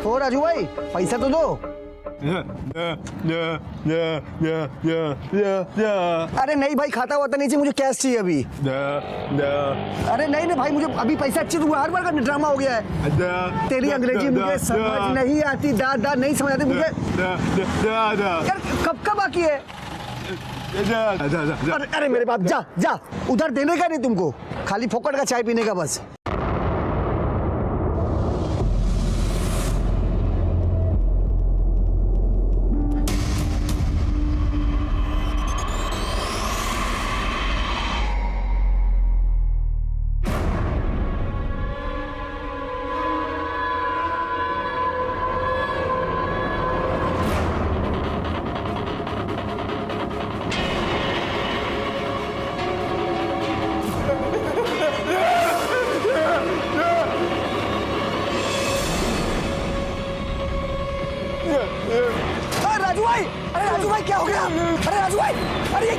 ओ राजू भाई पैसा तो दो। अरे नहीं भाई, खाता हुआ तो नहीं चाहिए, मुझे कैश चाहिए अभी। अरे नहीं नहीं भाई, मुझे अभी पैसा चाहिए। तू हर बार का ड्रामा हो गया है। तेरी अंग्रेजी मुझे समझ नहीं आती, दादा नहीं समझ आती मुझे। यार कब बाकी है? अरे मेरे बाप, जा जा, उधर देने का नहीं तुमको, खाली फोकट का चाय पीने का बस। राजू भाई, अरे राजू भाई क्या हो गया? अरे राजू भाई, अरे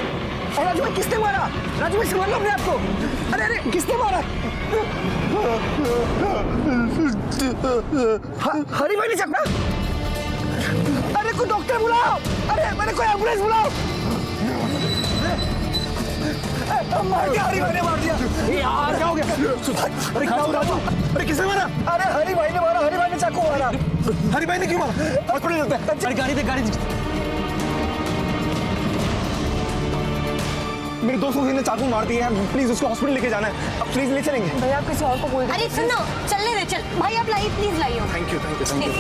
राजू भाई किसने मारा? राजू भाई समझ लो अपने आप को। अरे अरे किसने मारा? हरी भाई ने चकना। अरे कोई डॉक्टर बुलाओ, अरे मैंने कोई एम्बुलेंस बुलाओ। मार दिया, हरी भाई ने मार दिया। यार क्या हो गया? अरे क्या हो राजू? अरे किसने मारा? अरे हरी भाई ने मारा, हरी भाई ने चाकू मारा। हरी भाई ने क्यों मारा? हॉस्पिटल चलते हैं। अरे गाड़ी दे, गाड़ी दे। मेरे दोस्त को किसी ने चाकू मार दिया है, प्लीज उसको हॉस्पिटल लेके जाना है। अब प्लीज ले चलेंगे भैया, आप किसी और को बोल दो। अरे सुनो, चलने दे, चल भाई, आप लाइए, प्लीज लाइए। Thank you thank you thank you.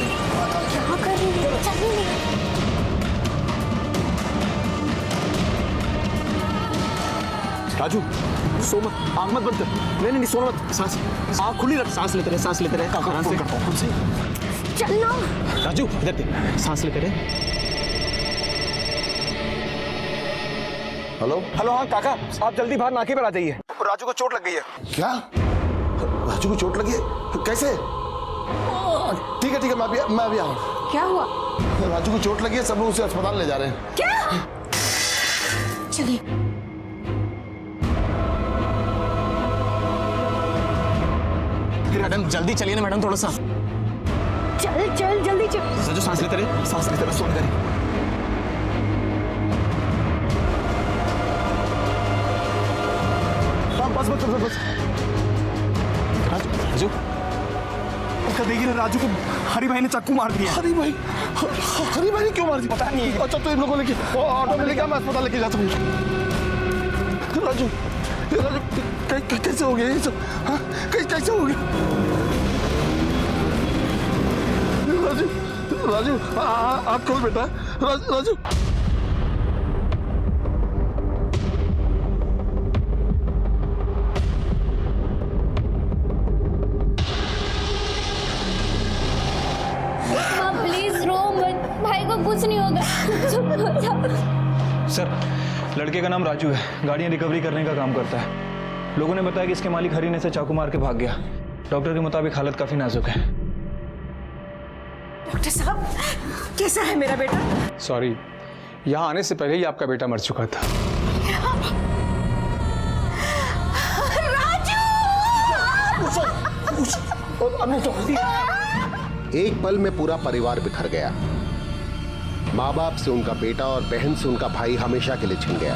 क्या कर रही है? चलने दे। राजू सो मत, आँख मत बंद कर। नहीं नहीं सोना मत, सांस, आँख खुली रख, सांस लेते रहे, सांस लेते रहे। काका फोन करता हूँ। चलना राजू इधर देख, सांस लेते रहे। हेलो हेलो, हाँ काका, आप जल्दी बाहर नाके पर आ जाइए, राजू को चोट लग गई है। क्या? राजू को चोट लगी है? कैसे? ठीक है मैं अभी आऊँ। क्या हुआ? राजू को चोट लगी है, सब लोग उसे अस्पताल ले जा रहे हैं। क्या? चलिए। मैडम जल्दी चलिए ना मैडम, थोड़ा सा। चल चल जल्दी चल। राजू सांस लेते रहे, सांस लेते रहे, सोन करें। बस बस बस बस। राजू उसका देखिए ना, राजू को हरी भाई ने चाकू मार दिया। हरी भाई ने क्यों मार दिया? पता नहीं। अच्छा तो इन लोगों को लेके ऑटो में लेके मैं अस्पताल लेके जाता हूँ। राजू कैसे हो गया ये सब? हाँ कैसे हो गया? राजू आप खोल बेटा। राजू प्लीज रो मत, भाई को कुछ नहीं होगा। सर, लड़के का नाम राजू है, गाड़ियां रिकवरी करने का काम करता है। लोगों ने बताया कि इसके मालिक हरी ने से चाकू मार के भाग गया। डॉक्टर के मुताबिक हालत काफी नाजुक है। डॉक्टर साहब कैसा है मेरा बेटा? सॉरी, यहाँ आने से पहले ही आपका बेटा मर चुका था। एक पल में पूरा परिवार बिखर गया। माँ बाप से उनका बेटा और बहन से उनका भाई हमेशा के लिए छिन गया।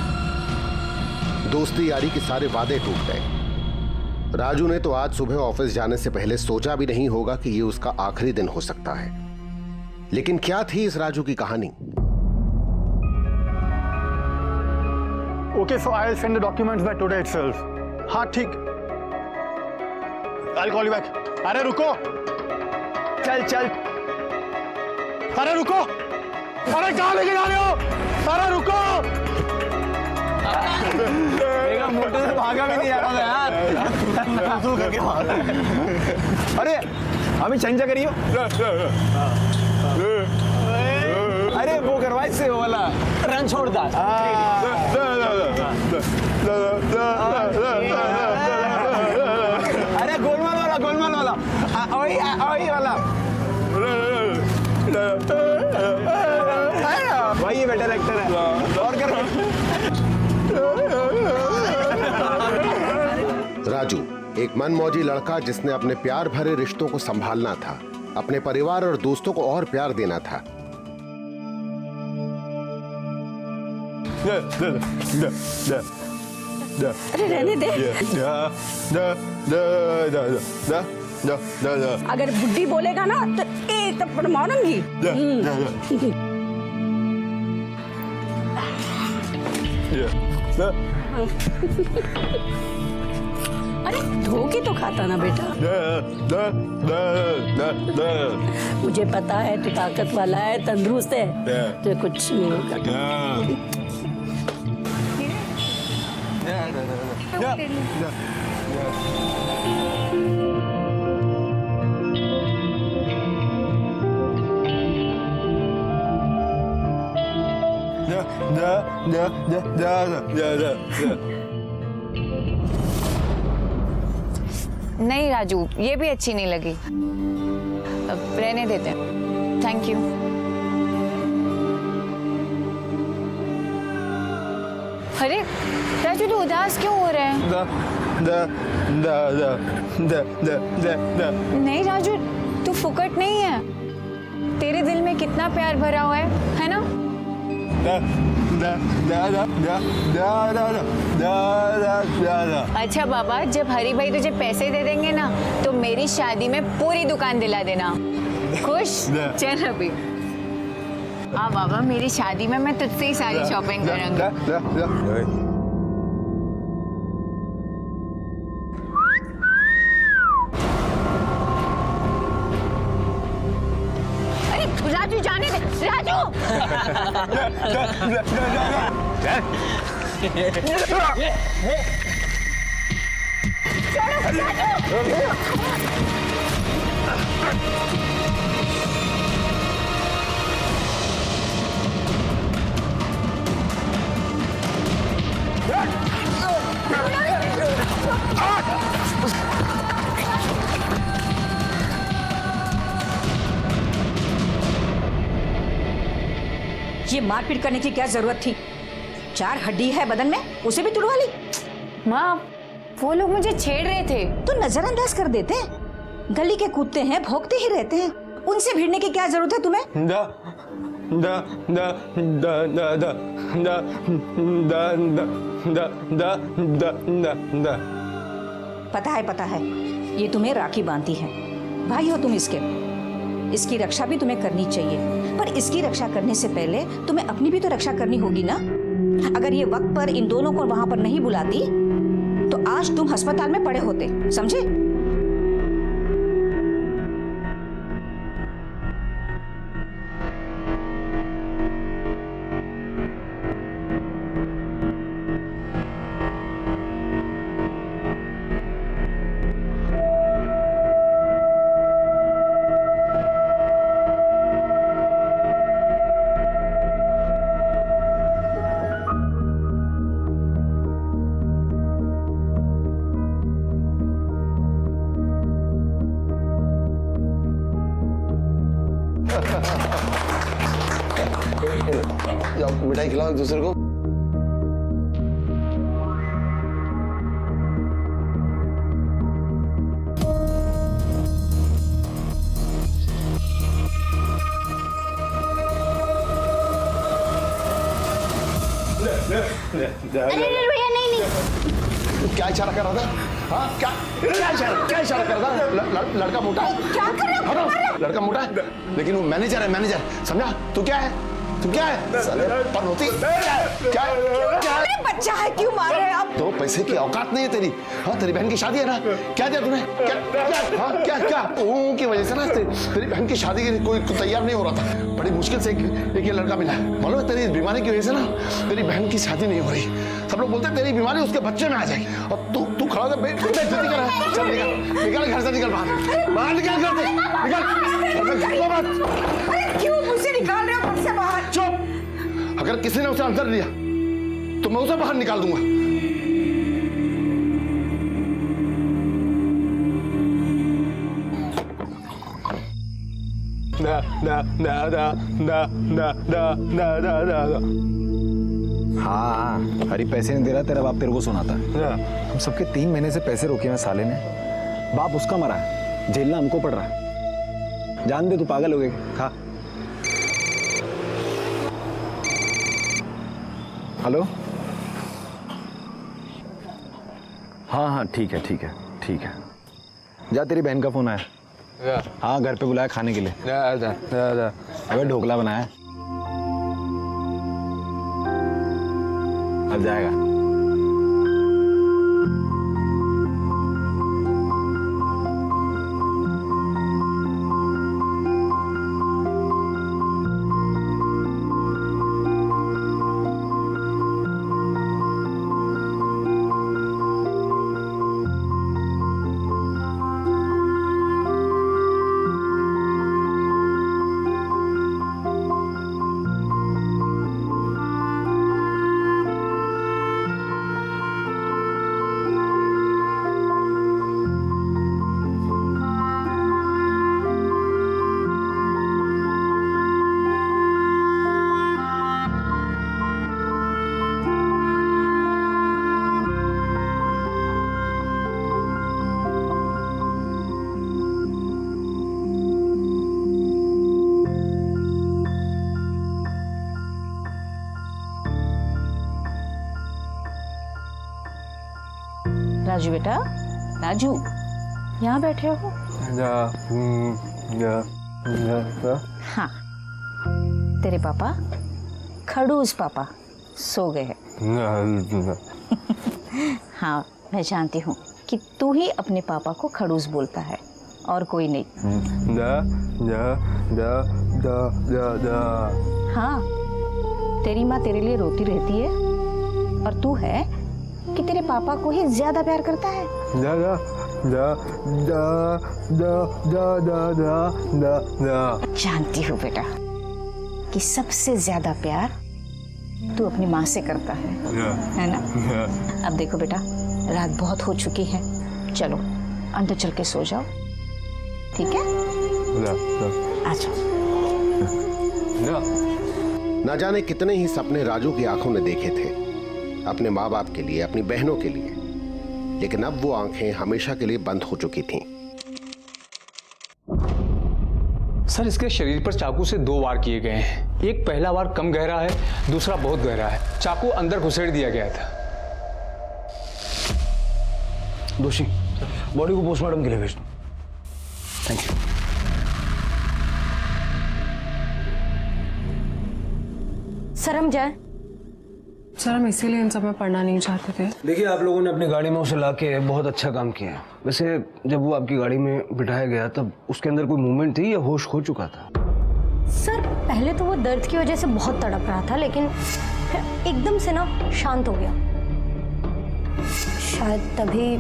दोस्ती यारी के सारे वादे टूट गए। राजू ने तो आज सुबह ऑफिस जाने से पहले सोचा भी नहीं होगा कि ये उसका आखिरी दिन हो सकता है। लेकिन क्या थी इस राजू की कहानी? Okay, so I'll send the documents by today itself. हाँ ठीक। I'll call you back. अरे रुको, चल अरे रुको, अरे कहाँ लेके जा रहे हो? अरे रुको। मोटे से भागा भी नहीं जा रहा था यार। करके भागा। अरे अभी चंजा करियो। अरे वो करवाई से वो वाला रन छोड़ दा। अरे गोलमाल वाला वही वाला वही बेटर एक्टर है। और कर राजू एक मनमौजी लड़का जिसने अपने प्यार भरे रिश्तों को संभालना था, अपने परिवार और दोस्तों को और प्यार देना था। अरे रहने दे। अगर बुड्ढी बोलेगा ना तो एक थप्पड़ मारूंगी। अरे धोखे तो खाता ना बेटा। मुझे पता है तू ताकत वाला है, तंदुरुस्त है, तो कुछ नहीं होगा। नहीं राजू, ये भी अच्छी नहीं लगी, अब रहने देते हैं। Thank you. अरे राजू, तू उदास क्यों हो रहा है? नहीं राजू, तू फुकट नहीं है, तेरे दिल में कितना प्यार भरा हुआ है ना? अच्छा बाबा, जब हरी भाई तुझे पैसे दे देंगे ना तो मेरी शादी में पूरी दुकान दिला देना। खुश? चल अभी हाँ बाबा, मेरी शादी में मैं तुझसे ही सारी शॉपिंग करूंगी। अरे राजू, जाने दे राजू। ये मारपीट करने की क्या जरूरत थी? 4 हड्डी है बदन में, उसे भी तुड़वा ली। माँ, वो लोग मुझे छेड़ रहे थे। तो नजरअंदाज कर देते हैं। गली के कुत्ते हैं, भौंकते ही रहते हैं, उनसे भिड़ने की क्या जरूरत है तुम्हें? पता है, ये तुम्हें राखी बांधती है। भाई हो तुम इसकी रक्षा भी तुम्हें करनी चाहिए, पर इसकी रक्षा करने से पहले तुम्हें अपनी भी तो रक्षा करनी होगी ना। अगर ये वक्त पर इन दोनों को वहां पर नहीं बुलाती तो आज तुम अस्पताल में पड़े होते, समझे? मिठाई खिलाओ एक दूसरे को। अरे भैया नहीं। क्या इशारा कर रहा था? हाँ, क्या इशारा कर रहा था? लड़का मोटा है। क्या कर रहे हो? लड़का मोटा है, लेकिन वो मैनेजर है, मैनेजर, समझा? तू क्या है? साले पनौती क्या अरे बच्चा है, क्यों मार रहे हैं आप? तो पैसे की औकात नहीं है तेरी। हाँ, तेरी बहन की शादी है ना, क्या दिया तूने? क्या की वजह से ना तेरी बहन की शादी के लिए कोई तैयार नहीं हो रहा था। बड़ी मुश्किल से एक ये लड़का मिला। मालूम है, तेरी बीमारी की वजह से ना तेरी बहन की शादी नहीं हो रही। सब लोग बोलते हैं तेरी बीमारी उसके बच्चे में आ जाएगी, और तू खड़ा होकर बेइज्जती कर रहा है। चल निकल घर से, निकल बाहर निकल घर से, अरे क्यों मुझसे निकाल रहे हो घर से बाहर? चुप! अगर किसी ने उसे अंदर लिया तो मैं उसे बाहर निकाल दूंगा। हाँ, हरी पैसे नहीं दे रहा, तेरा बाप तेरे को सुनाता है। हम सबके 3 महीने से पैसे रोके हैं साले ने। बाप उसका मरा है, झेलना हमको पड़ रहा है। जान दे, तू पागल हो गई, खा। हेलो। हाँ हाँ ठीक है ठीक है ठीक है। जा, तेरी बहन का फोन आया। हाँ घर पे बुलाया खाने के लिए। अबे ढोकला बनाया है। अब जाएगा। राजू बेटा, राजू यहाँ बैठे हो? हाँ, तेरे पापा खड़ूस पापा सो गए हैं। हाँ मैं जानती हूँ कि तू ही अपने पापा को खड़ूस बोलता है और कोई नहीं। हाँ, तेरी माँ तेरे लिए रोती रहती है और तू है कि तेरे पापा को ही ज्यादा प्यार करता है। जानती हूँ बेटा कि सबसे ज्यादा प्यार तू अपनी माँ से करता है ना? अब देखो बेटा, रात बहुत हो चुकी है, चलो अंदर चल के सो जाओ, ठीक है? आ जाओ। ना जाने कितने ही सपने राजू की आंखों ने देखे थे अपने माँ बाप के लिए, अपनी बहनों के लिए, लेकिन अब वो आंखें हमेशा के लिए बंद हो चुकी थीं। सर इसके शरीर पर चाकू से 2 वार किए गए हैं। एक पहला वार कम गहरा है, दूसरा बहुत गहरा है। चाकू अंदर घुसेड़ दिया गया था। दोषी, बॉडी को पोस्टमार्टम के लिए भेज दो। Thank you. सर हम जाए? सर हम इसीलिए इन सब में पढ़ना नहीं चाहते थे। देखिए आप लोगों ने अपनी गाड़ी में उसे लाके बहुत अच्छा काम किया। वैसे जब वो आपकी गाड़ी में बिठाया गया तब उसके अंदर कोई मूवमेंट थी या होश खो चुका था? सर पहले तो वो दर्द की वजह से बहुत तड़प रहा था, लेकिन फिर एकदम से ना शांत हो गया। शायद तभी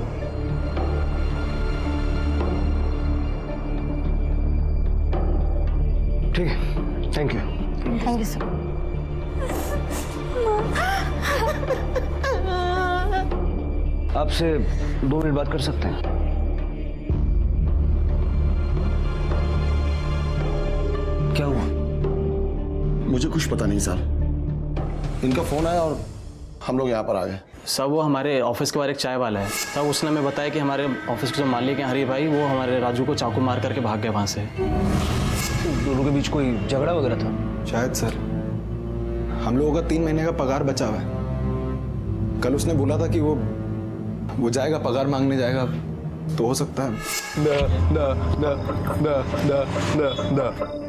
ठीक है, thank you. Thank you sir. आपसे 2 मिनट बात कर सकते हैं? क्या हुआ? मुझे कुछ पता नहीं सर, इनका फोन आया और हम लोग यहाँ पर आ गए। सब वो हमारे ऑफिस के बाहर एक चाय वाला है, तब उसने हमें बताया कि हमारे ऑफिस के जो मालिक हैं हरी भाई, वो हमारे राजू को चाकू मार करके भाग गए वहाँ से। दोनों के बीच कोई झगड़ा वगैरह था? शायद सर, हम लोगों का 3 महीने का पगार बचा हुआ है। कल उसने बोला था कि वो जाएगा, पगार मांगने जाएगा, तो हो सकता है।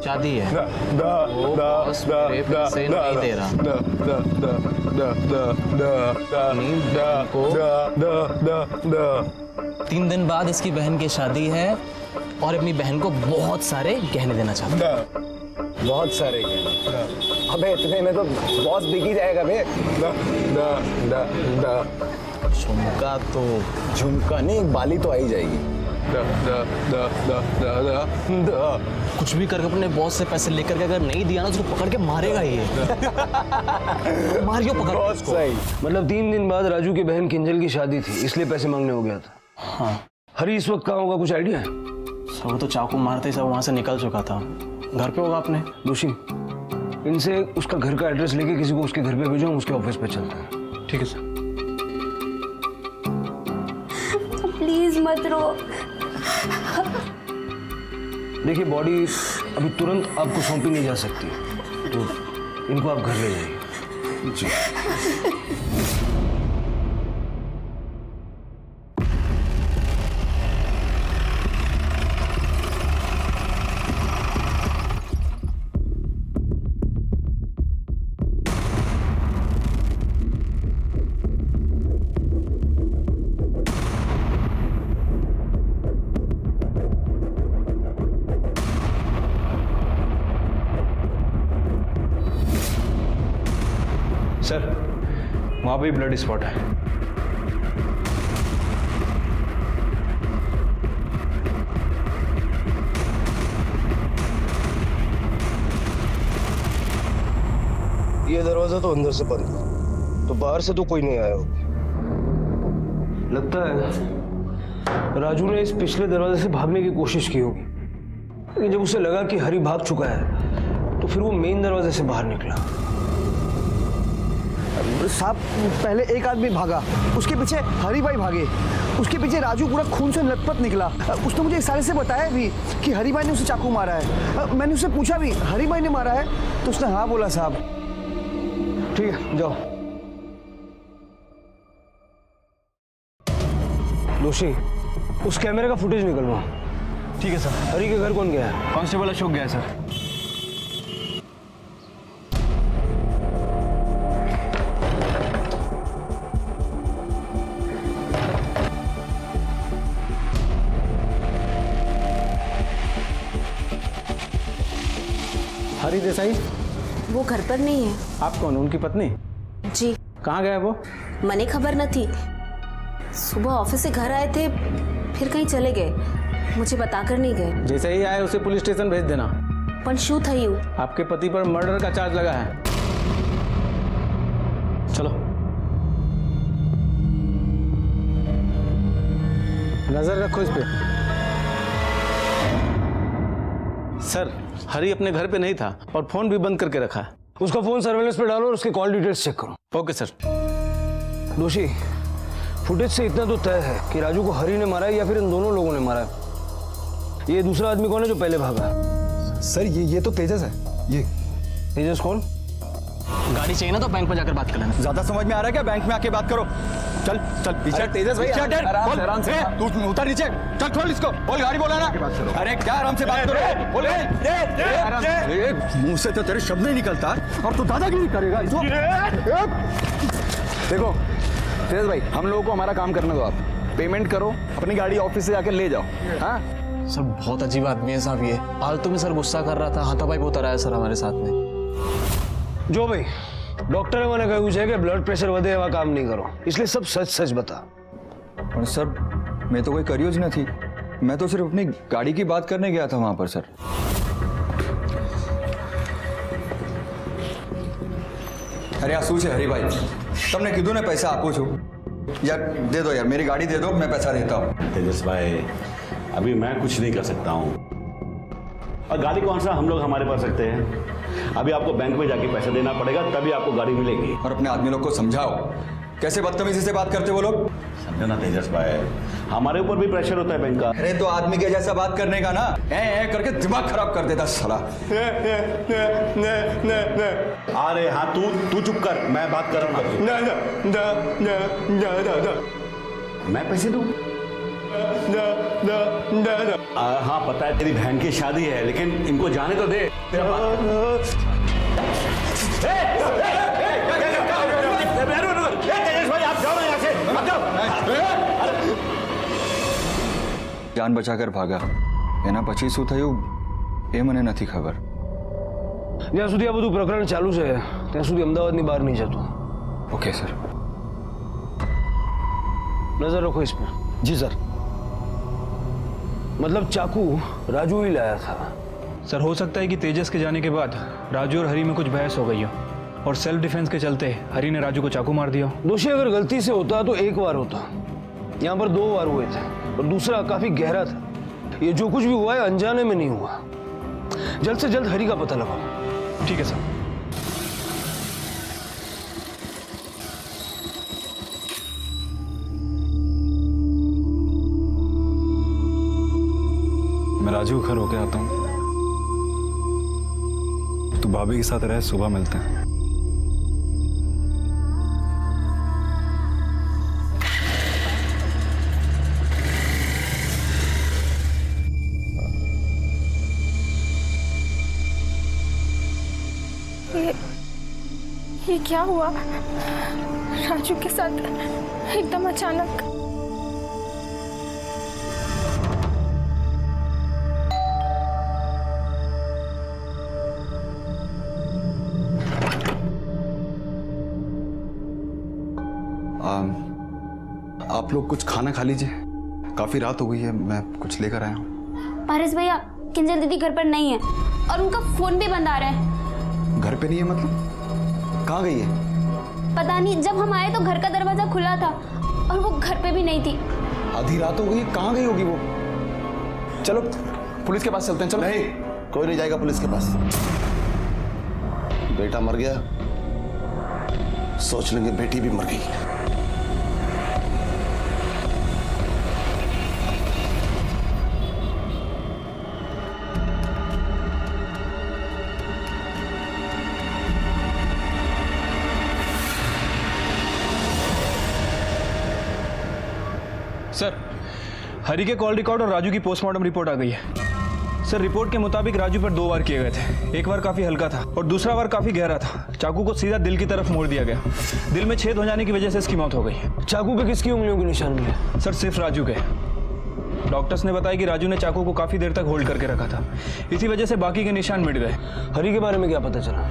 शादी है, वो बॉस मेरे पैसे नहीं दे रहा। को 3 दिन बाद इसकी बहन की शादी है और अपनी बहन को बहुत सारे गहने देना चाहता है। बहुत सारे गहने? अबे इतने में तो बॉस बिक ही जाएगा बे। झुमका तो झुमका नहीं, एक बाली तो आ ही जाएगी। कुछ भी करके अपने बॉस से पैसे लेकर के अगर नहीं दिया ना तो उसको पकड़ के मारेगा ये। मारियो पकड़ उसको। सही। मतलब 3 दिन बाद राजू की बहन किंजल की शादी थी, इसलिए पैसे मांगने हो गया था। हाँ। हरी इस वक्त कहाँ होगा, कुछ आइडिया है? वो तो चाकू मारते ही सब वहाँ से निकल चुका था। घर पे होगा अपने। दोषी, इनसे उसका घर का एड्रेस लेके किसी को उसके घर पे भेजो, हम उसके ऑफिस पे चलते हैं। ठीक है सर। प्लीज मत रो। देखिए बॉडी अभी तुरंत आपको सौंपी नहीं जा सकती, तो इनको आप घर ले जाइए। जी। सर वहाँ पे ब्लड स्पॉट है। ये दरवाजा तो अंदर से बंद, तो बाहर से तो कोई नहीं आया होगा। लगता है राजू ने इस पिछले दरवाजे से भागने की कोशिश की होगी, लेकिन जब उसे लगा कि हरी भाग चुका है तो फिर वो मेन दरवाजे से बाहर निकला। साहब पहले एक आदमी भागा, उसके पीछे हरी भाई भागे, उसके पीछे राजू पूरा खून से लथपथ निकला। उसने मुझे इशारे से बताया भी कि हरी भाई ने उसे चाकू मारा है। मैंने उससे पूछा भी हरी भाई ने मारा है, तो उसने हाँ बोला। साहब ठीक है जाओ। दोषी उस कैमरे का फुटेज निकलवाओ। ठीक है सर। हरी के घर कौन गया है? कांस्टेबल अशोक गया है सर। हरी देसाई वो घर पर नहीं है। आप कौन, उनकी पत्नी? जी। कहाँ गए वो? मने खबर न थी, सुबह ऑफिस से घर आए थे फिर कहीं चले गए, मुझे बताकर नहीं गए। जैसे ही आए उसे पुलिस स्टेशन भेज देना। पण शू थयु? आपके पति पर मर्डर का चार्ज लगा है। चलो नजर रखो इस पे। सर हरी अपने घर पे नहीं था और फोन भी बंद करके रखा है। उसका फोन सर्वेलेंस पे डालो और उसके कॉल डिटेल्स चेक करो। Okay sir. दोषी फुटेज से इतना तो तय है कि राजू को हरी ने मारा है या फिर इन दोनों लोगों ने मारा है। ये दूसरा आदमी कौन है जो पहले भागा? सर ये तो तेजस है। ये तेजस कौन? गाड़ी चाहिए ना तो बैंक में जाकर बात कर लेना। ज्यादा समझ में आ रहा है क्या? बैंक में आके बात करो। चल चल पीछे। तेजस भाई आराम से तू उतर नीचे। चल खोल इसको, बोल गाड़ी बोला ना। अरे क्या आराम से बात करो, बोल मुंह से तो तेरे शब्द नहीं निकलता और तू दादागिरी करेगा। देखो तेजस भाई, हम लोगों को हमारा काम करने दो। आप पेमेंट करो, अपनी गाड़ी ऑफिस से जाकर ले जाओ। हाँ सर बहुत अजीब आदमी है साहब ये। फालतू में सर गुस्सा कर रहा था, हाथापाई बहुत रहा है सर हमारे साथ में। जो भाई डॉक्टर ने मैंने कहा कि ब्लड प्रेशर बढ़े हुआ काम नहीं करो, इसलिए सब सच सच बता। और सर मैं तो कोई करियोज न थी, मैं तो सिर्फ अपनी गाड़ी की बात करने गया था वहां पर। सर अरे आंसू से हरी भाई तुमने कीधु ने पैसा आपो छो यार, दे दो यार, मेरी गाड़ी दे दो, मैं पैसा देता हूँ। तेजस भाई अभी मैं कुछ नहीं कर सकता हूँ, और गाड़ी कौन सा हम लोग हमारे पास रखते हैं। अभी आपको बैंक में जाके पैसे देना पड़ेगा, तभी आपको गाड़ी मिलेगी। और अपने आदमी लोग को समझाओ, कैसे बदतमीजी से बात करते वो लोग। समझो ना तेजस भाई, हमारे ऊपर भी प्रेशर होता है बैंक का। अरे तो आदमी के जैसा बात करने का ना, ऐ करके दिमाग खराब कर देता साला। अरे हाँ तू चुप कर, मैं बात कर रहा हूँ। मैं पैसे दूँ? हाँ पता है तेरी बहन की शादी है, लेकिन इनको जाने तो दे। तेजस भाई आप जाओ ना यहाँ से, आप जाओ। जान बचाकर भागा, एना પછી શું થયું એ મને નથી ખબર। જ્યાં સુધી આ બધું પ્રકરણ ચાલુ છે ત્યાં સુધી અમદાવાદની બહાર નહીં જતો। Okay sir. नजर रखो इस पर। जी सर। मतलब चाकू राजू ही लाया था। सर हो सकता है कि तेजस के जाने के बाद राजू और हरी में कुछ बहस हो गई हो और सेल्फ डिफेंस के चलते हरी ने राजू को चाकू मार दिया। दोषी अगर गलती से होता तो एक बार होता, यहाँ पर 2 बार हुए थे और दूसरा काफी गहरा था। ये जो कुछ भी हुआ है अनजाने में नहीं हुआ। जल्द से जल्द हरी का पता लगाओ। ठीक है सर। मैं राजू के घर होके आता हूँ। तू भाभी के साथ रह, सुबह मिलते हैं। ये क्या हुआ राजू के साथ एकदम अचानक? आप लोग कुछ खाना खा लीजिए, काफी रात हो गई है, मैं कुछ लेकर आया हूँ। पारस भैया, किंजल दीदी घर पर नहीं है और उनका फोन भी बंद आ रहा है। घर पे नहीं है मतलब? कहाँ गई है? पता नहीं, जब हम आए तो घर का दरवाजा खुला था और वो घर पे भी नहीं थी। आधी रात हो गई, कहाँ गई होगी वो? चलो पुलिस के पास चलते हैं। चलो। नहीं, कोई नहीं जाएगा पुलिस के पास। बेटा मर गया, सोच लेंगे बेटी भी मर गई। सर, हरी के कॉल रिकॉर्ड और राजू की पोस्टमार्टम रिपोर्ट आ गई है। सर, रिपोर्ट के मुताबिक राजू पर 2 वार किए गए थे। एक वार काफी हल्का था और दूसरा वार काफी गहरा था। चाकू को सीधा दिल की तरफ मोड़ दिया गया। दिल में छेद हो जाने की वजह से इसकी मौत हो गई। चाकू पे किसकी उंगलियों के निशान मिले? सर, सिर्फ राजू के। डॉक्टर्स ने बताया कि राजू ने चाकू को काफी देर तक होल्ड करके रखा था, इसी वजह से बाकी के निशान मिट गए। हरी के बारे में क्या पता चला?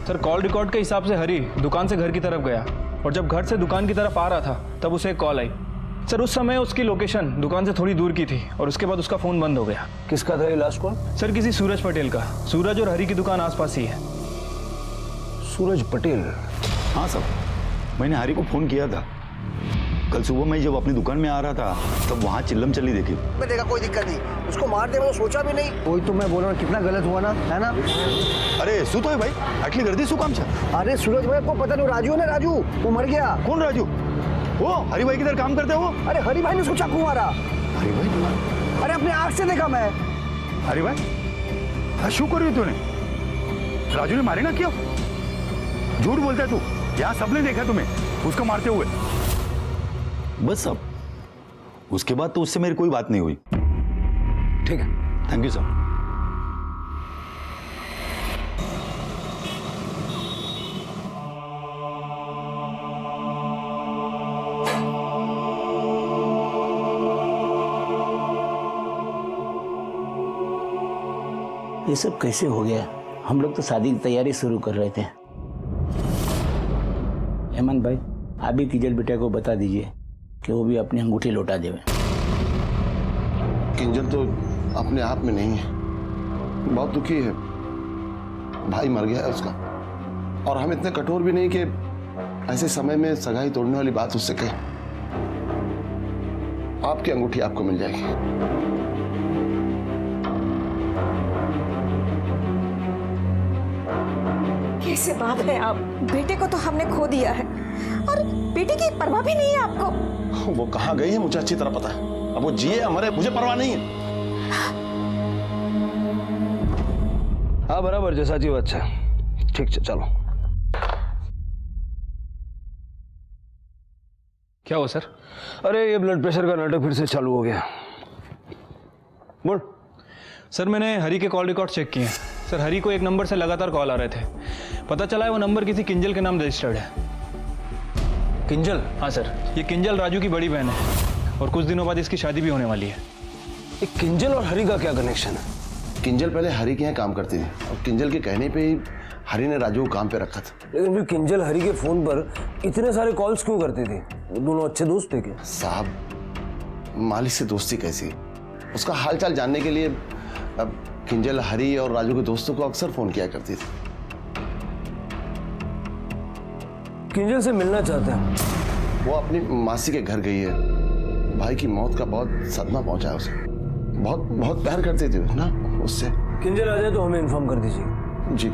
सर, कॉल रिकॉर्ड के हिसाब से हरी दुकान से घर की तरफ गया और जब घर से दुकान की तरफ आ रहा था तब उसे एक कॉल आई। सर, उस समय उसकी लोकेशन दुकान से थोड़ी दूर की थी और उसके बाद उसका फोन बंद हो गया। किसका था ये लास्ट कॉल? सर, किसी सूरज पटेल का। सूरज और हरी की दुकान आसपास ही है। सूरज पटेल? हाँ सर, मैंने हरी को फोन किया था। कल सुबह मैं जब अपनी दुकान में आ रहा था तब वहाँ चिल्लम चली देखी। मैं देखा, कोई दिक्कत नहीं, उसको मार दे, मैंने सोचा भी नहीं। वही तो मैं बोल रहा हूँ, कितना गलत हुआ ना, है ना? अरे शू तो है भाई, आटली गर्दी शू काम? अरे सूरज भाई को पता नहीं, राजू है ना, राजू वो मर गया। कौन राजू? वो हरी भाई किधर काम करते हो? अरे हरी भाई ने उसको चाकू मारा। हरी भाई? अरे अपने आंख से देखा मैं। हरी भाई शू कर रही तूने? राजू ने मारे ना क्यों? झूठ बोलता है तू। यहाँ सबने देखा तुम्हें उसको मारते हुए। बस अब उसके बाद तो उससे मेरी कोई बात नहीं हुई। ठीक है, थैंक यू सर। ये सब कैसे हो गया? हम लोग तो शादी की तैयारी शुरू कर रहे थे। हेमंत भाई, आप भी किंजल बेटा को बता दीजिए कि वो भी अपनी अंगूठी लौटा देवे। किंजल तो अपने आप में नहीं है, बहुत दुखी है। भाई मर गया है उसका और हम इतने कठोर भी नहीं कि ऐसे समय में सगाई तोड़ने वाली बात उससे कहें। आपकी अंगूठी आपको मिल जाएगी। कैसे बाप है आप? बेटे को तो हमने खो दिया है और बेटे की परवाह भी नहीं है आपको। वो कहाँ गई है मुझे अच्छी तरह पता है। अब वो जिए हमारे, मुझे परवाह नहीं है। हाँ बराबर, जैसा जी अच्छा। ठीक है, चलो। क्या हुआ सर? अरे ये ब्लड प्रेशर का नाटक फिर से चालू हो गया। बोल। सर, मैंने हरी के कॉल रिकॉर्ड चेक किए। सर, हरी को एक नंबर से लगातार कॉल आ रहे थे। पता चला है वो नंबर किसी किंजल के नाम रजिस्टर्ड है। किंजल? हाँ सर, ये किंजल राजू की बड़ी बहन है और कुछ दिनों बाद इसकी शादी भी होने वाली है। किंजल और हरी का क्या कनेक्शन है? किंजल पहले हरी के यहाँ काम करती थी और किंजल के कहने पे ही हरी ने राजू को काम पे रखा था। लेकिन फिर किंजल हरी के फोन पर इतने सारे कॉल्स क्यों करती थी? वो दोनों अच्छे दोस्त थे क्या? साहब, मालिक से दोस्ती कैसी? उसका हालचाल जानने के लिए अब किंजल हरी और राजू के दोस्तों को अक्सर फोन किया करती थी। किंजल से मिलना चाहते हैं। वो अपनी मासी के घर गई है। भाई की मौत का बहुत सदमा पहुंचा है उसे। बहुत बहुत प्यार करती थी ना उससे। किंजल आ जाए तो हमें इन्फॉर्म कर दीजिए। जी।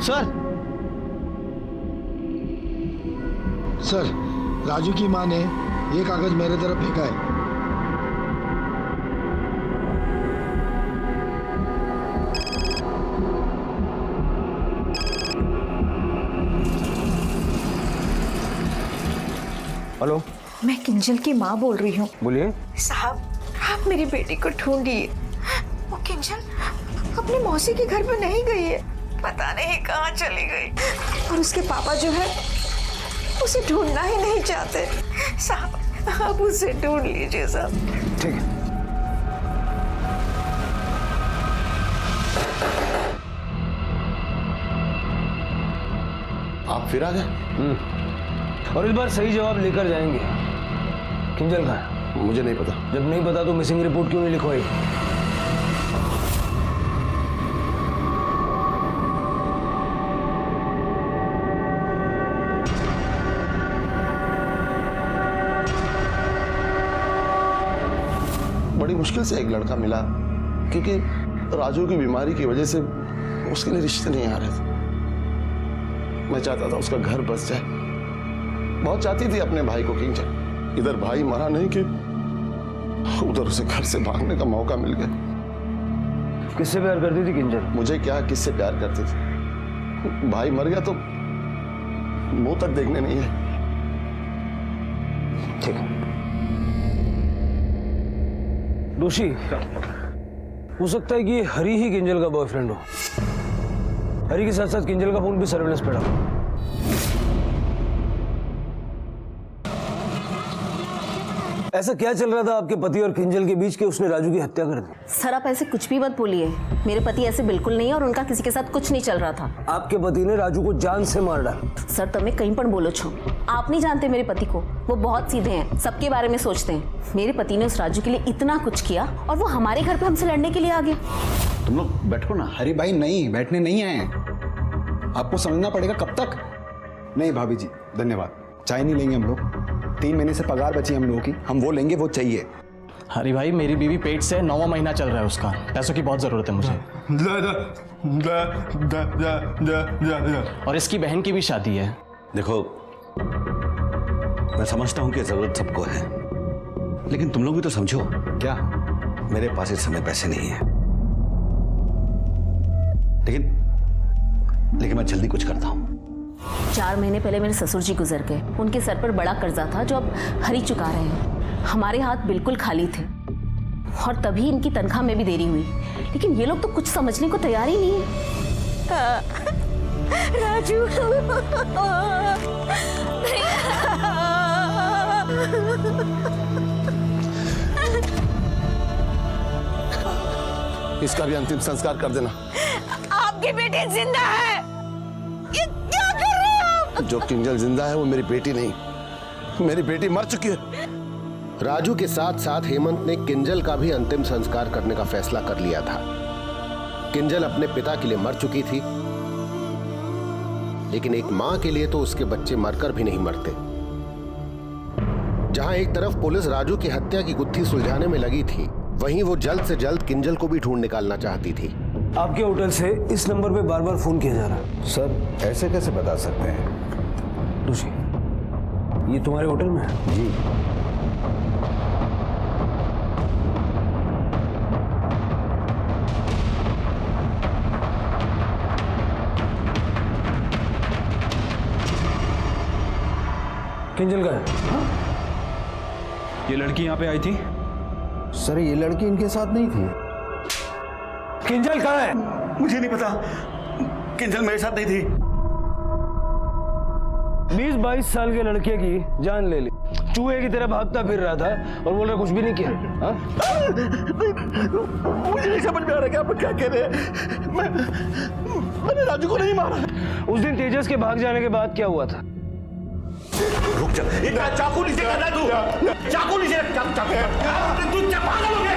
सर सर, राजू की माँ ने ये कागज मेरे तरफ फेंका है। हेलो, मैं किंजल की माँ बोल रही हूँ। बोलिए। साहब, आप मेरी बेटी को ढूंढिए। वो किंजल अपनी मौसी के घर में नहीं गई है, पता नहीं कहाँ चली गई। और उसके पापा जो है उसे ढूंढना ही नहीं चाहते। साहब, आप उसे ढूंढ लीजिए साहब। ठीक है। आप फिर आ गए? और इस बार सही जवाब लेकर जाएंगे। किंजल कहाँ है? मुझे नहीं पता। जब नहीं पता तो मिसिंग रिपोर्ट क्यों नहीं लिखवाई? बड़ी मुश्किल से एक लड़का मिला, क्योंकि राजू की बीमारी की वजह से उसके लिए रिश्ते नहीं आ रहे थे। मैं चाहता था उसका घर बस जाए। बहुत चाहती थी अपने भाई को किंजल। इधर भाई मरा नहीं कि उधर उसे घर से भागने का मौका मिल गया। किससे प्यार करती थी किंजल? मुझे क्या, किससे प्यार करती थी? भाई मर गया तो मुंह तक देखने नहीं है। ठीक है। दोषी हो सकता है कि हरी ही किंजल का बॉयफ्रेंड हो। हरी के साथ साथ किंजल का फोन भी सर्वेलेंस पे डालो। ऐसा क्या चल रहा था आपके पति और किंजल के बीच के उसने राजू की हत्या कर दी? सर आप ऐसे कुछ भी मत बोलिए। मेरे पति ऐसे बिल्कुल नहीं है और उनका किसी के साथ कुछ नहीं चल रहा था। आपके पति ने राजू को जान से मार डाला। सर तुम्हें कहीं पर बोलो छो। आप नहीं जानते मेरे पति को। वो बहुत सीधे हैं, सबके बारे में सोचते हैं। मेरे पति ने उस राजू के लिए इतना कुछ किया और वो हमारे घर पे हमसे लड़ने के लिए आ गया। तुम लोग बैठो ना। हरी भाई नहीं, बैठने नहीं आए। आपको समझना पड़ेगा। कब तक? नहीं भाभी जी धन्यवाद, चाय नहीं लेंगे हम लोग। 3 महीने से पगार बची हम लोगों की, हम वो लेंगे, वो चाहिए। हरी भाई, मेरी बीवी पेट से 9वां महीना चल रहा है उसका। पैसों की बहुत जरूरत है मुझे। और इसकी बहन की भी शादी है। देखो, मैं समझता हूं कि जरूरत सबको है, लेकिन तुम लोग भी तो समझो। क्या? मेरे पास इस समय पैसे नहीं है, लेकिन मैं जल्दी कुछ करता हूं। 4 महीने पहले मेरे ससुर जी गुजर गए। उनके सर पर बड़ा कर्जा था जो अब हरी चुका रहे हैं। हमारे हाथ बिल्कुल खाली थे और तभी इनकी तनख्वाह में भी देरी हुई। लेकिन ये लोग तो कुछ समझने को तैयार ही नहीं है। राजू, इसका भी अंतिम संस्कार कर देना। आपकी बेटी जिंदा है। ये क्या कर रहे हो आप? जो किंजल जिंदा है वो मेरी बेटी नहीं, मेरी बेटी मर चुकी है। राजू के साथ साथ हेमंत ने किंजल का भी अंतिम संस्कार करने का फैसला कर लिया था। किंजल अपने पिता के लिए मर चुकी थी, लेकिन एक मां के लिए तो उसके बच्चे मरकर भी नहीं मरते। जहां एक तरफ पुलिस राजू की हत्या की गुत्थी सुलझाने में लगी थी, वहीं वो जल्द से जल्द किंजल को भी ढूंढ निकालना चाहती थी। आपके होटल से इस नंबर पे बार बार फोन किया जा रहा है। सर ऐसे कैसे बता सकते हैं? दोषी, ये तुम्हारे होटल में है? जी। किंजल का है? हाँ? ये लड़की यहाँ पे आई थी? सर ये लड़की इनके साथ नहीं थी। किंजल कहाँ है? मुझे नहीं पता। किंजल मेरे साथ नहीं थी। 20-22 साल के लड़के की जान ले ली। चूहे की तरह भागता फिर रहा था और बोल रहा कुछ भी नहीं किया। हाँ? मुझे नहीं समझ में आ रहा कि आप क्या कह रहे हैं। मैंने राजू को नहीं मारा। उस दिन तेजस के भाग जाने के बाद क्या हुआ था? रुक जा। इतना चाकू नीचे करना तू। चाकू नीचे रख। चाकू तू पागल हो गया।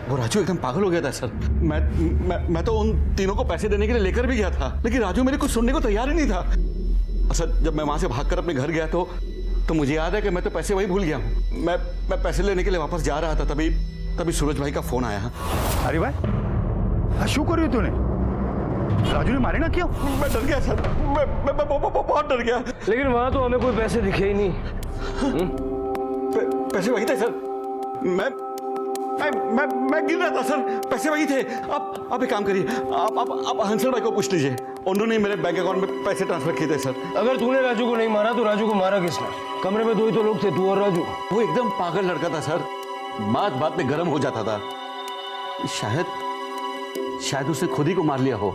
वो राजू एकदम पागल हो गया था सर। मैं तो उन तीनों को पैसे देने के लिए लेकर भी गया था, लेकिन राजू मेरे कुछ सुनने को तैयार ही नहीं था। सर जब मैं वहां से भागकर अपने घर गया तो मुझे याद है कि मैं तो पैसे वहीं भूल गया हूँ। मैं पैसे लेने के लिए वापस जा रहा था, तभी सूरज भाई का फोन आया। अरे भाई शू कर रही हो तूने? राजू ने मारेगा क्यों? मैं डर गया सर, मैं बहुत डर गया। लेकिन वहां तो हमें कोई पैसे दिखे ही नहीं। पैसे वही थे सर, मैं गिर रहा था सर, पैसे वही थे। आप एक काम करिए, आप हंसल भाई को पूछ लीजिए, उन्होंने मेरे बैंक अकाउंट में पैसे ट्रांसफर किए थे सर। अगर तूने राजू को नहीं मारा तो राजू को मारा किसने? कमरे में 2 ही तो लोग थे, तू और राजू। वो एकदम पागल लड़का था सर, बात बात में गर्म हो जाता था। शायद उसने खुद ही को मार लिया हो।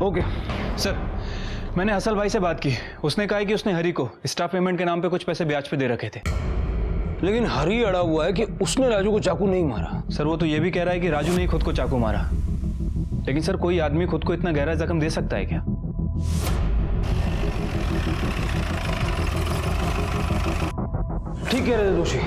ओके सर, मैंने असल भाई से बात की, उसने कहा कि उसने हरी को स्टाफ पेमेंट के नाम पे कुछ पैसे ब्याज पे दे रखे थे। लेकिन हरी अड़ा हुआ है कि उसने राजू को चाकू नहीं मारा। सर वो तो ये भी कह रहा है कि राजू ने ही खुद को चाकू मारा। लेकिन सर कोई आदमी खुद को इतना गहरा जख्म दे सकता है क्या? ठीक कह रहे थे दोषी,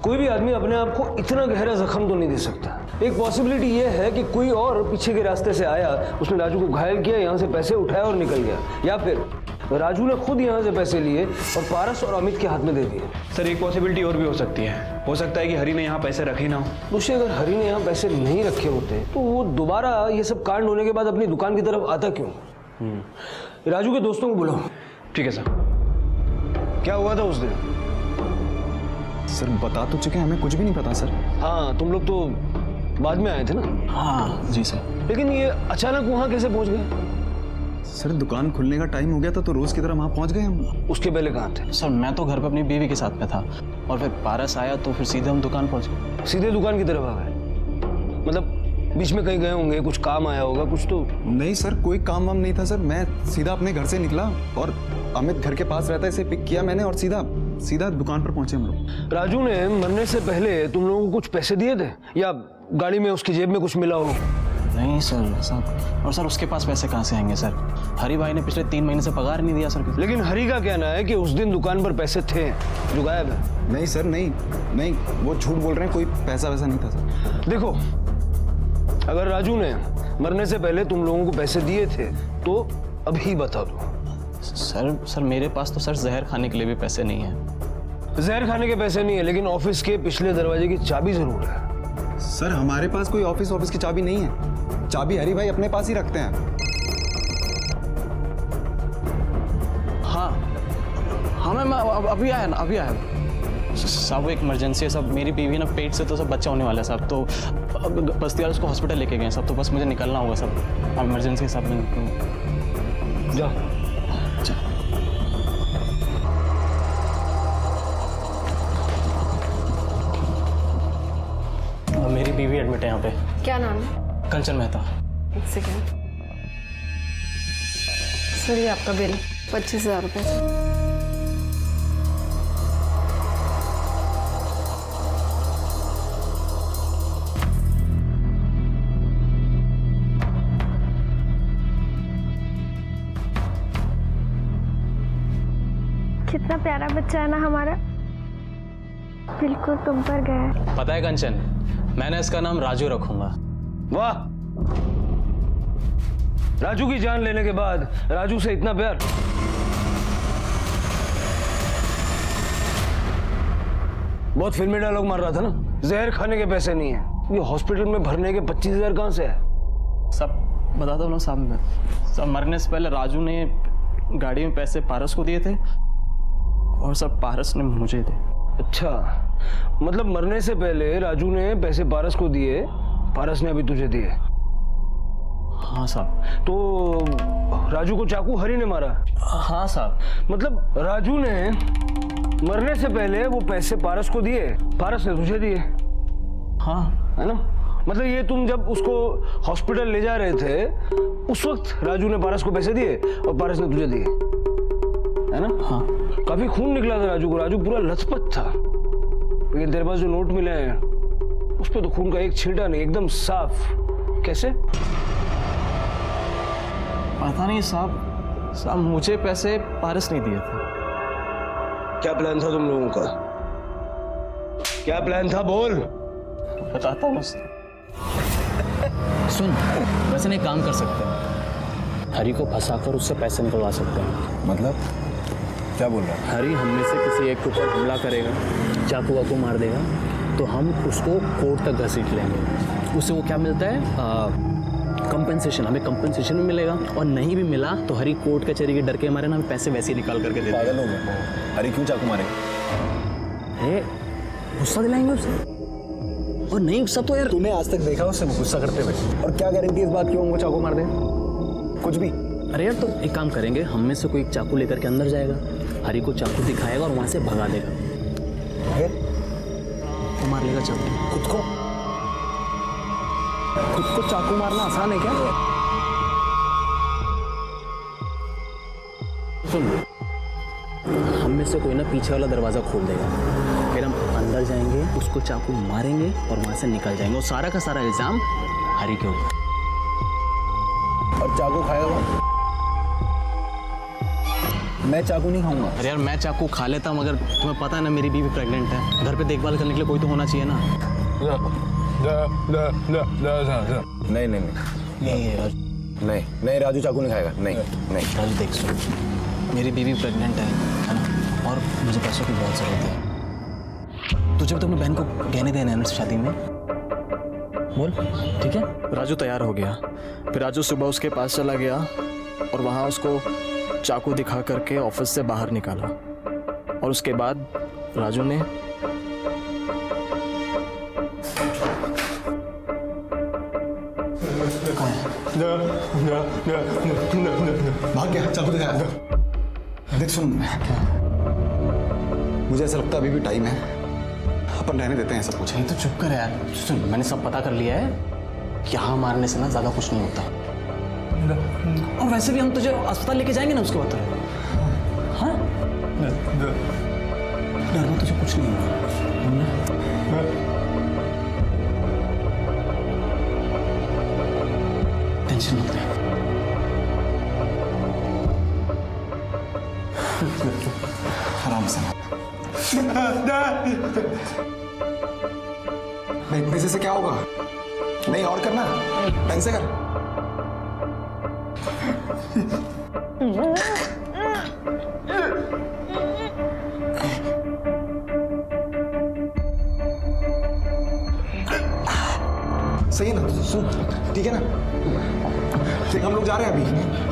कोई भी आदमी अपने आप को इतना गहरा जख्म तो नहीं दे सकता। एक पॉसिबिलिटी ये है कि कोई और पीछे के रास्ते से आया, उसने राजू को घायल किया, यहाँ से पैसे उठाया और निकल गया, या फिर राजू ने खुद यहाँ से पैसे लिए और पारस और अमित के हाथ में दे दिए। सर एक पॉसिबिलिटी और भी हो सकती है, हो सकता है कि हरी ने यहाँ पैसे रखे ना हो। दोषी, अगर हरी ने यहाँ पैसे नहीं रखे होते तो वो दोबारा ये सब कांड होने के बाद अपनी दुकान की तरफ आता क्यों? राजू के दोस्तों को बुलाओ। ठीक है सर। क्या हुआ था उस दिन? सर बता तो चुके, हमें कुछ भी नहीं पता सर। हाँ, तुम लोग तो बाद में आए थे ना? हाँ जी सर। लेकिन ये अचानक वहाँ कैसे पहुँच गए? सर दुकान खुलने का टाइम हो गया था तो रोज की तरह वहाँ पहुँच गए हम। उसके पहले कहाँ थे? सर मैं तो घर पे अपनी बीवी के साथ में था और फिर पारस आया तो फिर सीधे हम दुकान पहुँच गए। सीधे दुकान की तरफ आ गए? मतलब बीच में कहीं गए होंगे, कुछ काम आया होगा कुछ तो? नहीं सर, कोई काम वाम नहीं था सर, मैं सीधा अपने घर से निकला और अमित घर के पास रहता है, इसे पिक किया मैंने और सीधा दुकान पर पहुंचे हम लोग। राजू ने मरने से पहले तुम लोगों को कुछ पैसे दिए थे या गाड़ी में उसकी जेब में कुछ मिला हो? नहीं सर, और सर उसके पास पैसे कहाँ से आएंगे सर? हरी भाई ने पिछले 3 महीने से पगार नहीं दिया सर। लेकिन हरी का कहना है कि उस दिन दुकान पर पैसे थे जो गायब है। नहीं सर, नहीं वो झूठ बोल रहे हैं, कोई पैसा वैसा नहीं था सर। देखो, अगर राजू ने मरने से पहले तुम लोगों को पैसे दिए थे तो अभी बता दो। सर मेरे पास तो सर जहर खाने के लिए भी पैसे नहीं है। जहर खाने के पैसे नहीं है, लेकिन ऑफिस के पिछले दरवाजे की चाबी जरूर है। सर हमारे पास कोई ऑफिस की चाबी नहीं है, चाबी हरी भाई अपने पास ही रखते हैं। हाँ मैं अभी आया साहब, वो एक इमरजेंसी है सब, मेरी बीवी ना पेट से तो सब बच्चा होने वाला है साहब, तो बस्ती वाले उसको हॉस्पिटल लेके गए सब, तो बस मुझे निकलना होगा सब, अब इमरजेंसी सब में जाओ। मेरी बीवी एडमिट है यहाँ पे। क्या नाम है? कंचन मेहता। एक सेकेंड सर, ये आपका बिल 25,000 रुपये। कितना प्यारा बच्चा है ना हमारा, बिल्कुल तुम पर गया है। पता है कंचन, मैंने इसका नाम राजू रखूंगा। वाह, राजू की जान लेने के बाद राजू से इतना प्यार। बहुत फिल्मी डायलॉग मार रहा था ना, जहर खाने के पैसे नहीं है, ये हॉस्पिटल में भरने के 25,000 कहां से है? सब बता दो ना साहब, सब मरने से पहले राजू ने गाड़ी में पैसे पारस को दिए थे और सब पारस ने मुझे दिए। अच्छा, मतलब मरने से पहले राजू ने पैसे पारस को दिए, पारस ने अभी तुझे दिए? हाँ साहब। तो राजू को चाकू हरी ने मारा? हाँ साहब। मतलब राजू ने मरने से पहले वो पैसे पारस को दिए, पारस ने तुझे दिए? हाँ, है ना? मतलब ये तुम जब उसको हॉस्पिटल ले जा रहे थे उस वक्त राजू ने पारस को पैसे दिए और पारस ने तुझे दिए, है ना? हाँ। काफी खून निकला था राजू को, राजू पूरा लथपथ था, लेकिन तेरे पास जो नोट मिले हैं उस पर तो खून का एक छींटा नहीं, एकदम साफ। कैसे? पता नहीं साहब, मुझे पैसे पारस नहीं दिए थे। क्या प्लान था तुम लोगों का? क्या प्लान था, बोल। बताता हूँ। सुन, वैसे नहीं काम कर सकते हैं, हरी को फंसाकर उससे पैसे निकलवा सकते हैं। मतलब क्या बोल रहा है? हरी हम में से किसी एक के ऊपर हमला करेगा, चाकू वाकू मार देगा, तो हम उसको कोर्ट तक घसीट लेंगे। उससे वो क्या मिलता है, कंपनसेशन, हमें कंपनसेशन भी मिलेगा, और नहीं भी मिला तो हरी कोर्ट कचहरी के डर के मारे ना हमें पैसे वैसे ही निकाल करके दे देगा। पागल हो गया? हरी क्यों चाकू मारेगा? गुस्सा दिलाएंगे उसे, और नहीं गुस्सा तो यार तूने आज तक देखा उसे गुस्सा करते हुए? और क्या गारंटी इस बात की वो चाकू मार दे? कुछ भी। अरे यार तो एक काम करेंगे, हम में से कोई एक चाकू लेकर के अंदर जाएगा, हरी को चाकू दिखाएगा और वहां से भगा देगा, तो मार लेगा चाकू। खुद को चाकू मारना आसान है क्या? सुन, हम में से कोई ना पीछे वाला दरवाजा खोल देगा, फिर हम अंदर जाएंगे, उसको चाकू मारेंगे और वहां से निकल जाएंगे, और सारा का सारा इल्जाम हरी के ऊपर। और चाकू खाएगा कौन? मैं चाकू नहीं खाऊंगा। अरे यार मैं चाकू खा लेता हूँ, मगर तुम्हें पता है ना मेरी बीवी प्रेग्नेंट है, घर पे देखभाल करने के लिए कोई तो होना चाहिए ना। नहीं नहीं नहीं राजू चाकू नहीं खाएगा। नहीं राजू देख सुन, मेरी बीवी प्रेग्नेंट है ना, और मुझे पैसों की बहुत ज़रूरत है। तुझे तो अपनी बहन को गहने देने हैं ना शादी में, बोल ठीक है। राजू तैयार हो गया, फिर राजू सुबह उसके पास चला गया और वहाँ उसको चाकू दिखा करके ऑफिस से बाहर निकाला, और उसके बाद राजू ने भाग गया, चाकू दिखाया। देख सुन, मुझे ऐसा लगता है अभी भी टाइम है, अपन रहने देते हैं सब कुछ। तो चुप कर यार, सुन मैंने सब पता कर लिया है, यहाँ मारने से ना ज्यादा कुछ नहीं होता, और वैसे भी हम तुझे अस्पताल लेके जाएंगे ना उसके बाद। हाँ डरना तुझे कुछ नहीं होगा। टेंशन मत ले। आराम से। नहीं से क्या होगा? नहीं और करना, ढंग से कर। सही है ना? सुन ठीक है ना? देख हम लोग जा रहे हैं, अभी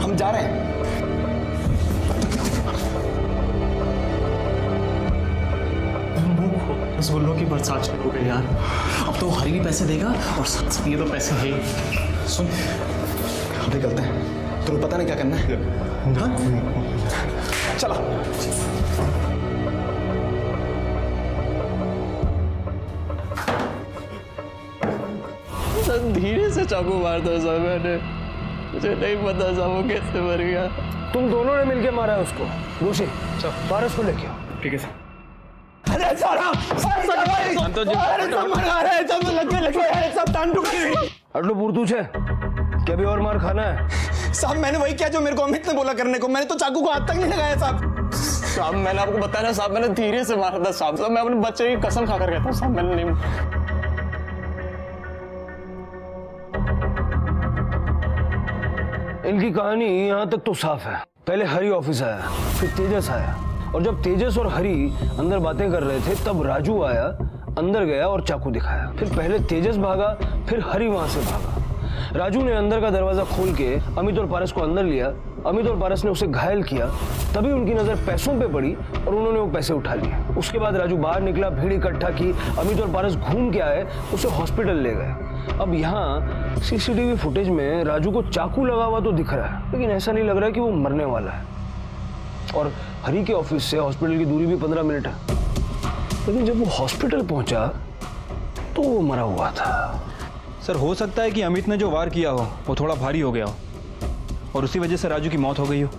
हम जा रहे हैं। रसगुल्लों की बरसात शुरू हो गई यार, अब तो हरी भी पैसे देगा और साथ ये तो पैसे है। सुन हम निकलते हैं, तुम्हें पता नहीं क्या करना है। हाँ? चलो धीरे से चाकू मार दो साहब, मैंने मुझे नहीं पता साहब वो कैसे मर गया। तुम दोनों ने मिलके मारा है उसको। दोषी पारस को लेके आओ। ठीक है सर। अरे सारा अटलो पूर्तू छे क्या भी और मार खाना है? साहब मैंने वही किया जो मेरे को अमित ने बोला करने को, मैंने तो चाकू को हाथ तक नहीं लगाया साहब। साहब मैंने आपको बताया ना साहब, मैंने धीरे से मारा था साहब, मैं अपने बच्चे की कसम खाकर कहता हूँ साहब, मैंने नहीं। इनकी कहानी यहाँ तक तो साफ है। पहले हरी ऑफिस आया, फिर तेजस आया, और जब तेजस और हरी अंदर बातें कर रहे थे तब राजू आया, अंदर गया और चाकू दिखाया। फिर पहले तेजस भागा, फिर हरी वहां से भागा। राजू ने अंदर का दरवाजा खोल के अमित और पारस को अंदर लिया, अमित और पारस ने उसे घायल किया, तभी उनकी नजर पैसों पे पड़ी और उन्होंने वो पैसे उठा लिए। उसके बाद राजू बाहर निकला, भीड़ इकट्ठा की, अमित और पारस घूम के आए, उसे हॉस्पिटल ले गए। अब यहाँ सीसीटीवी फुटेज में राजू को चाकू लगा हुआ तो दिख रहा है, लेकिन ऐसा नहीं लग रहा है कि वो मरने वाला है। और हरी के ऑफिस से हॉस्पिटल की दूरी भी 15 मिनट है, लेकिन जब वो हॉस्पिटल पहुंचा तो वो मरा हुआ था। सर हो सकता है कि अमित ने जो वार किया हो वो थोड़ा भारी हो गया हो और उसी वजह से राजू की मौत हो गई हो।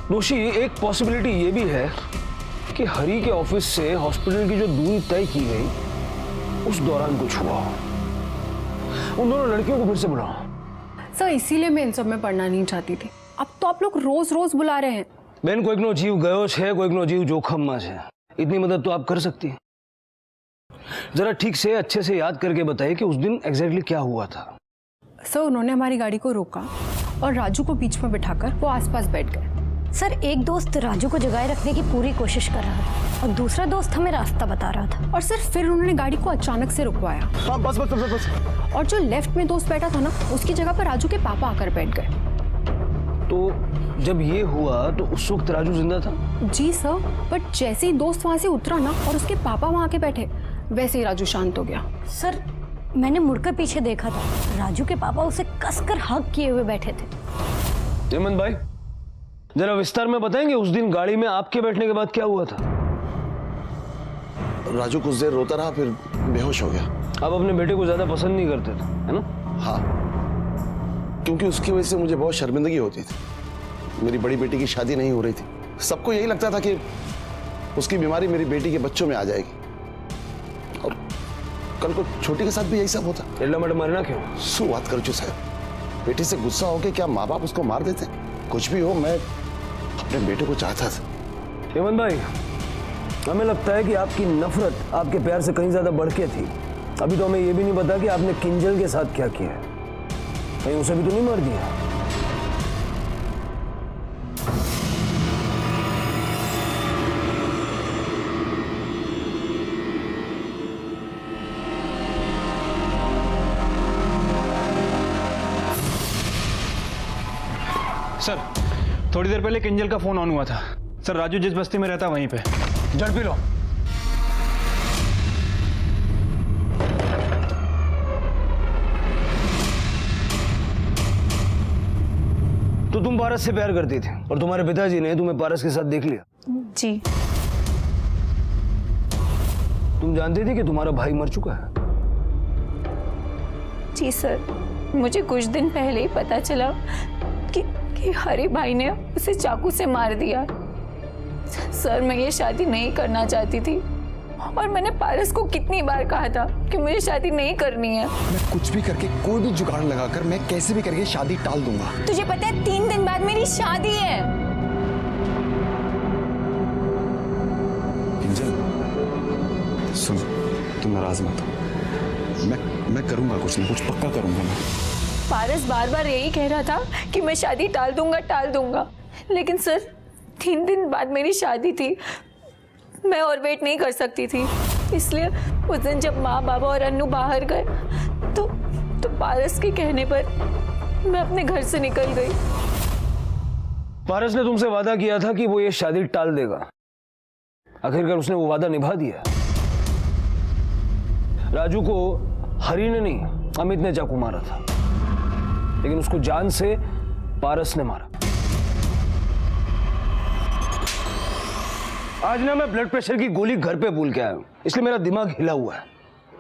दोषी एक पॉसिबिलिटी ये भी है कि हरी के ऑफिस से हॉस्पिटल की जो दूरी तय की गई उस दौरान कुछ हुआ हो। उन दोनों लड़कियों को फिर से बुलाओ। सर इसीलिए मैं इन सब में पढ़ना नहीं चाहती थी। अब तो आप लोग रोज रोज बुला रहे हैं। बेन कोई नो जीव गयो छे, कोई नो जीव जोखम में है। इतनी मदद तो आप कर सकती हैं। जरा ठीक से अच्छे से याद करके बताइए कि उस दिन एग्जैक्टली क्या हुआ था। सर उन्होंने हमारी गाड़ी को रोका और राजू को बीच में बिठाकर वो आसपास बैठ गए। सर एक दोस्त राजू को जगाए रखने की पूरी कोशिश कर रहा था और दूसरा दोस्त हमें रास्ता बता रहा था। और सर फिर उन्होंने गाड़ी को अचानक से रुकवाया। हाँ बस बस बस बस। और जो लेफ्ट में दोस्त बैठा था ना, उसकी जगह पर राजू के पापा आकर बैठ गए। तो जब ये हुआ तो उस वक्त राजू जिंदा था? जी सर, बट जैसे ही दोस्त वहां से उतरा ना और उसके पापा वहां आके बैठे, वैसे ही राजू शांत हो गया। सर मैंने मुड़कर पीछे देखा था, राजू के पापा उसे कसकर हग किए हुए बैठे थे। हेमंत भाई जरा विस्तार में बताएंगे उस दिन गाड़ी में आपके बैठने के बाद क्या हुआ था? राजू कुछ देर रोता रहा, फिर बेहोश हो गया। आप अपने बेटे को ज्यादा पसंद नहीं करते थे, है ना? हाँ, क्योंकि उसकी वजह से मुझे बहुत शर्मिंदगी होती थी। मेरी बड़ी बेटी की शादी नहीं हो रही थी। सबको यही लगता था कि उसकी बीमारी मेरी बेटी के बच्चों में आ जाएगी। और कल को छोटी के साथ भी यही सब होता। एड्ला मैडम मरना क्यों? सु बात करो चु साहब, बेटी से गुस्सा होके क्या माँ बाप उसको मार देते? कुछ भी हो, मैं अपने बेटे को चाहता था। हेमंत भाई हमें लगता है कि आपकी नफरत आपके प्यार से कहीं ज्यादा बढ़ के थी। अभी तो हमें यह भी नहीं पता कि आपने किंजल के साथ क्या किया है। कहीं उसे भी तो नहीं मार दिया? सर थोड़ी देर पहले किंजल का फोन ऑन हुआ था। सर राजू जिस बस्ती में रहता वहीं पे। जड़ पी लो। तो तुम पारस से प्यार करती थी और तुम्हारे पिताजी ने तुम्हें पारस के साथ देख लिया? जी। तुम जानती थी कि तुम्हारा भाई मर चुका है? जी सर, मुझे कुछ दिन पहले ही पता चला कि हरी भाई ने उसे चाकू से मार दिया। सर मैं ये शादी नहीं करना चाहती थी और मैंने पारस को कितनी बार कहा था कि मुझे शादी नहीं करनी है। मैं कुछ भी करके, कोई भी जुगाड़ लगाकर, मैं कैसे भी करके शादी टाल दूंगा। तुझे पता है 3 दिन बाद मेरी शादी है। किंजल सुन, तुम नाराज मत हो। मैं करूंगा कुछ ना कुछ, पक्का करूंगा मैं। पारस बार बार यही कह रहा था कि मैं शादी टाल दूंगा, लेकिन सर 3 दिन बाद मेरी शादी थी। मैं और वेट नहीं कर सकती थी, इसलिए उस दिन जब माँ बाबा और अन्नू बाहर गए तो पारस के कहने पर मैं अपने घर से निकल गई। पारस ने तुमसे वादा किया था कि वो ये शादी टाल देगा। आखिरकार उसने वो वादा निभा दिया। राजू को हरी ने नहीं, अमित ने चाकू मारा था, लेकिन उसको जान से पारस ने मारा। आज ना मैं ब्लड प्रेशर की गोली घर पे भूल के आया हूं, इसलिए मेरा दिमाग हिला हुआ है।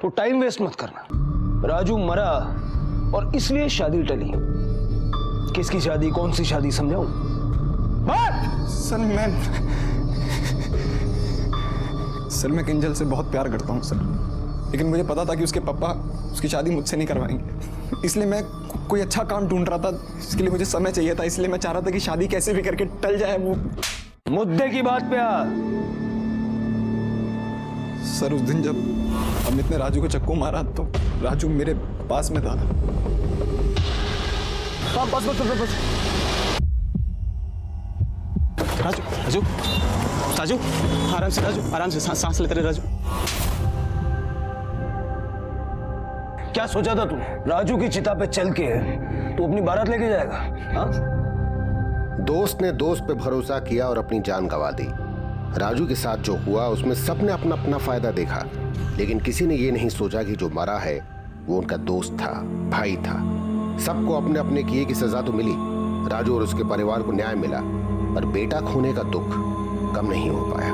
तो टाइम वेस्ट मत करना। राजू मरा और इसलिए शादी टली। किसकी शादी, कौन सी शादी, समझाऊं? सर मैं किंजल से बहुत प्यार करता हूं सर, लेकिन मुझे पता था कि उसके पापा उसकी शादी मुझसे नहीं करवाएंगे। इसलिए मैं कोई अच्छा काम ढूंढ रहा था। इसके लिए मुझे समय चाहिए था, इसलिए मैं चाह रहा था कि शादी कैसे भी करके टल जाए। वो मुद्दे की बात पे आ। सर उस दिन जब अमित ने राजू को चक्कू मारा तो राजू मेरे पास में था। बस बस बस बस। राजू राजू राजू आराम से, राजू आराम से, सांस लेते रहे राजू। क्या सोचा था तू? राजू की चिता पे चल के तू अपनी बारात लेके जाएगा? हाँ? दोस्त ने दोस्त पे भरोसा किया और अपनी जान गंवा दी। राजू के साथ जो हुआ उसमें सबने अपना अपना फायदा देखा, लेकिन किसी ने ये नहीं सोचा कि जो मरा है वो उनका दोस्त था, भाई था। सबको अपने अपने किए की सजा तो मिली, राजू और उसके परिवार को न्याय मिला, पर बेटा खोने का दुख कम नहीं हो पाया।